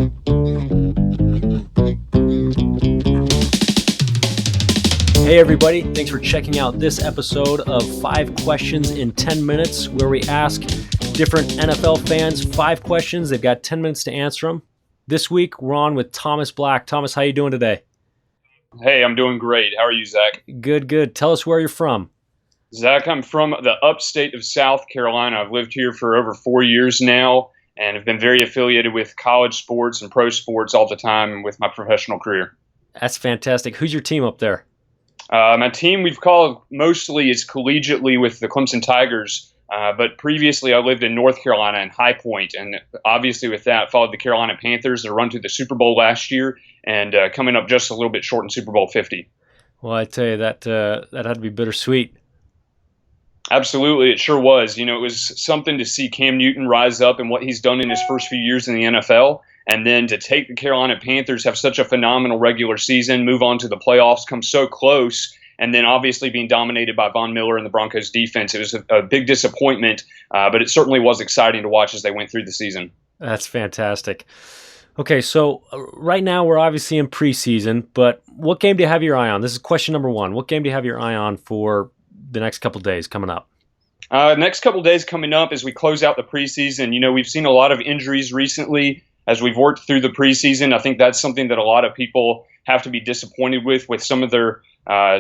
Hey everybody, thanks for checking out this episode of 5 Questions in 10 Minutes, where we ask different NFL fans 5 questions. They've got 10 minutes to answer them. This week, we're on with Thomas Black. Thomas, how you doing today? Hey, I'm doing great. How are you, Zach? Good. Tell us where you're from. Zach, I'm from the upstate of South Carolina. I've lived here for over 4 years now and have been very affiliated with college sports and pro sports all the time with my professional career. That's fantastic. Who's your team up there? My team we've called mostly is collegiately with the Clemson Tigers, but previously I lived in North Carolina in High Point, and obviously with that followed the Carolina Panthers that run to the Super Bowl last year and coming up just a little bit short in Super Bowl 50. Well, I tell you, that had to be bittersweet. Absolutely, it sure was. You know, it was something to see Cam Newton rise up and what he's done in his first few years in the NFL, and then to take the Carolina Panthers, have such a phenomenal regular season, move on to the playoffs, come so close, and then obviously being dominated by Von Miller and the Broncos defense. It was a big disappointment, but it certainly was exciting to watch as they went through the season. That's fantastic. Okay, so right now we're obviously in preseason, but what game do you have your eye on? This is question number 1. What game do you have your eye on for the next couple days coming up? Next couple days coming up as we close out the preseason. You know, we've seen a lot of injuries recently as we've worked through the preseason. I think that's something that a lot of people have to be disappointed with some of their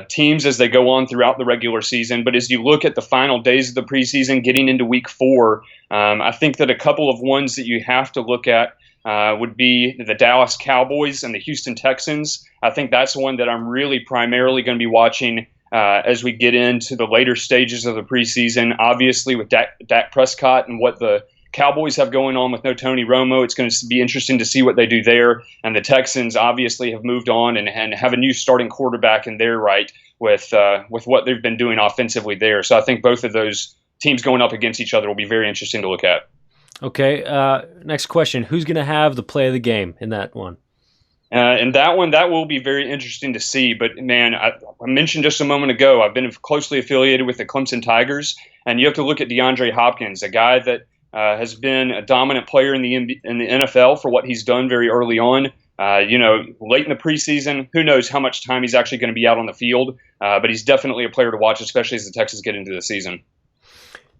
teams as they go on throughout the regular season. But as you look at the final days of the preseason, getting into week 4, I think that a couple of ones that you have to look at would be the Dallas Cowboys and the Houston Texans. I think that's one that I'm really primarily going to be watching as we get into the later stages of the preseason. Obviously, with Dak Prescott and what the Cowboys have going on with no Tony Romo, it's going to be interesting to see what they do there. And the Texans obviously have moved on and have a new starting quarterback in their right with what they've been doing offensively there. So I think both of those teams going up against each other will be very interesting to look at. Okay, next question. Who's going to have the play of the game in that one? And that one, that will be very interesting to see. But, man, I mentioned just a moment ago, I've been closely affiliated with the Clemson Tigers, and you have to look at DeAndre Hopkins, a guy that has been a dominant player in the NFL for what he's done very early on. Late in the preseason, who knows how much time he's actually going to be out on the field, but he's definitely a player to watch, especially as the Texans get into the season.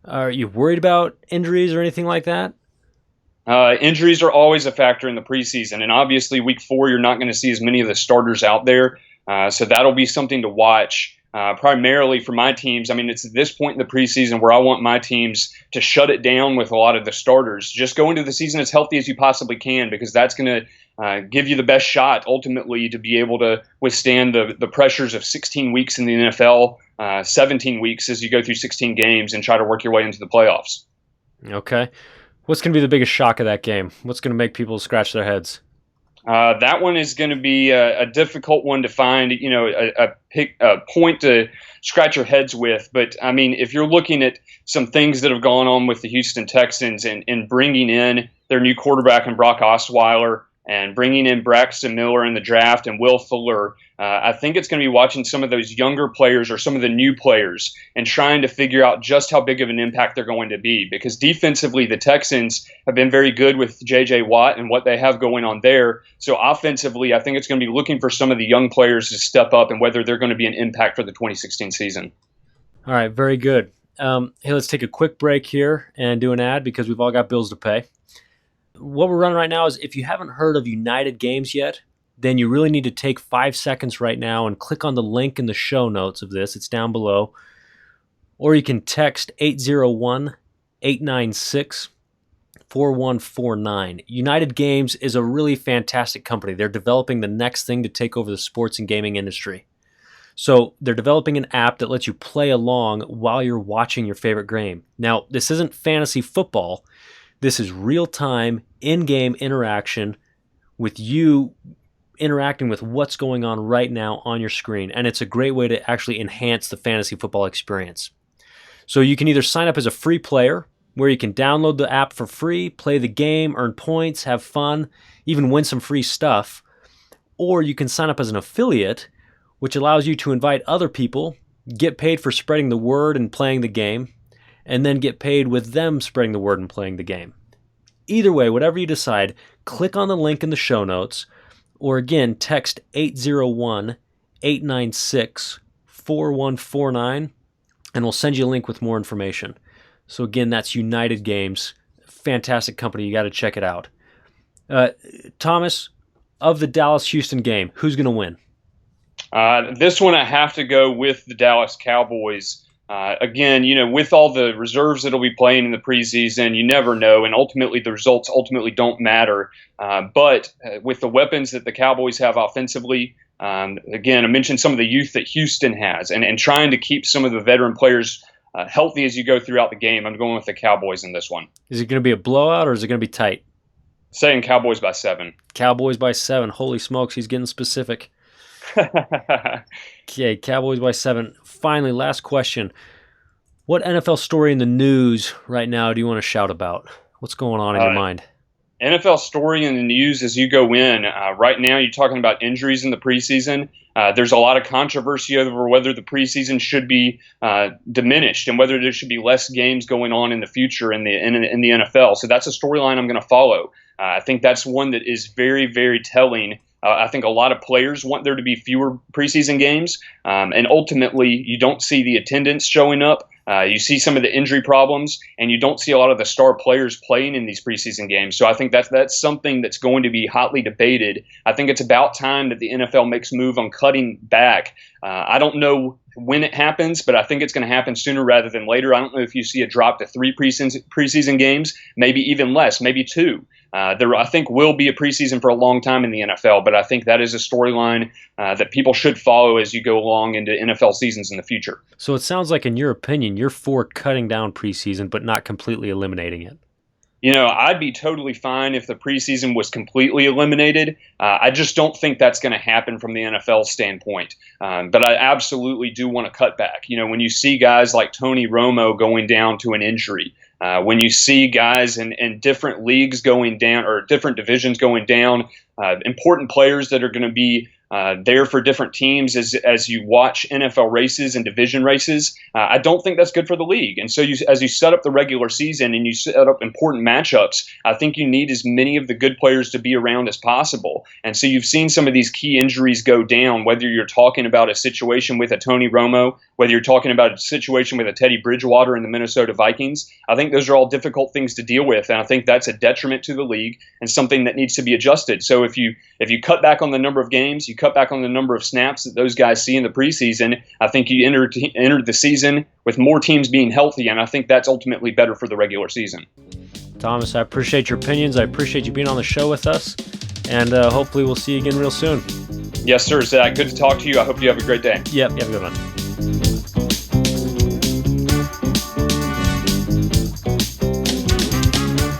Are you worried about injuries or anything like that? Injuries are always a factor in the preseason, and obviously week 4 you're not going to see as many of the starters out there, so that'll be something to watch. Primarily for my teams, I mean, it's at this point in the preseason where I want my teams to shut it down with a lot of the starters. Just go into the season as healthy as you possibly can, because that's going to give you the best shot ultimately to be able to withstand the pressures of 16 weeks in the NFL, 17 weeks as you go through 16 games and try to work your way into the playoffs. Okay. What's going to be the biggest shock of that game? What's going to make people scratch their heads? That one is going to be a difficult one to find, a point to scratch your heads with. But, I mean, if you're looking at some things that have gone on with the Houston Texans and bringing in their new quarterback in Brock Osweiler and bringing in Braxton Miller in the draft and Will Fuller, I think it's going to be watching some of those younger players or some of the new players and trying to figure out just how big of an impact they're going to be. Because defensively, the Texans have been very good with J.J. Watt and what they have going on there. So offensively, I think it's going to be looking for some of the young players to step up and whether they're going to be an impact for the 2016 season. All right, very good. Hey, let's take a quick break here and do an ad because we've all got bills to pay. What we're running right now is if you haven't heard of United Games yet, then you really need to take 5 seconds right now and click on the link in the show notes of this. It's down below. Or you can text 801-896-4149. United Games is a really fantastic company. They're developing the next thing to take over the sports and gaming industry. So they're developing an app that lets you play along while you're watching your favorite game. Now, this isn't fantasy football. This is real-time, in-game interaction with you interacting with what's going on right now on your screen, and it's a great way to actually enhance the fantasy football experience. So you can either sign up as a free player, where you can download the app for free, play the game, earn points, have fun, even win some free stuff, or you can sign up as an affiliate, which allows you to invite other people, get paid for spreading the word and playing the game, and then get paid with them spreading the word and playing the game. Either way, whatever you decide, click on the link in the show notes, or again, text 801-896-4149, and we'll send you a link with more information. So again, that's United Games. Fantastic company. You got to check it out. Thomas, of the Dallas-Houston game, who's going to win? This one I have to go with the Dallas Cowboys. Again, with all the reserves that'll be playing in the preseason, you never know, and ultimately the results ultimately don't matter. But with the weapons that the Cowboys have offensively, again, I mentioned some of the youth that Houston has, and trying to keep some of the veteran players healthy as you go throughout the game. I'm going with the Cowboys in this one. Is it going to be a blowout or is it going to be tight? Saying Cowboys by 7. Cowboys by 7. Holy smokes, he's getting specific. Okay, Cowboys by 7. Finally, last question. What NFL story in the news right now do you want to shout about? What's going on in your mind? NFL story in the news as you go in. Right now, you're talking about injuries in the preseason. There's a lot of controversy over whether the preseason should be diminished and whether there should be less games going on in the future in the NFL. So that's a storyline I'm going to follow. I think that's one that is very, very telling. I think a lot of players want there to be fewer preseason games, and ultimately you don't see the attendance showing up. You see some of the injury problems, and you don't see a lot of the star players playing in these preseason games. So I think that's something that's going to be hotly debated. I think it's about time that the NFL makes a move on cutting back. I don't know when it happens, but I think it's going to happen sooner rather than later. I don't know if you see a drop to 3 preseason games, maybe even less, maybe 2. There, I think, will be a preseason for a long time in the NFL, but I think that is a storyline that people should follow as you go along into NFL seasons in the future. So it sounds like, in your opinion, you're for cutting down preseason, but not completely eliminating it. I'd be totally fine if the preseason was completely eliminated. I just don't think that's going to happen from the NFL standpoint. But I absolutely do want to cut back. When you see guys like Tony Romo going down to an injury, when you see guys in different leagues going down or different divisions going down, important players that are going to be there for different teams as you watch NFL races and division races, I don't think that's good for the league. And so as you set up the regular season and you set up important matchups, I think you need as many of the good players to be around as possible. And so you've seen some of these key injuries go down, whether you're talking about a situation with a Tony Romo, whether you're talking about a situation with a Teddy Bridgewater in the Minnesota Vikings. I think those are all difficult things to deal with, and I think that's a detriment to the league and something that needs to be adjusted. So if you cut back on the number of games, you cut back on the number of snaps that those guys see in the preseason, I think you enter the season with more teams being healthy, and I think that's ultimately better for the regular season. Thomas, I appreciate your opinions. I appreciate you being on the show with us, and hopefully we'll see you again real soon. Yes, sir, Zach. Good to talk to you. I hope you have a great day. Yep, you have a good one.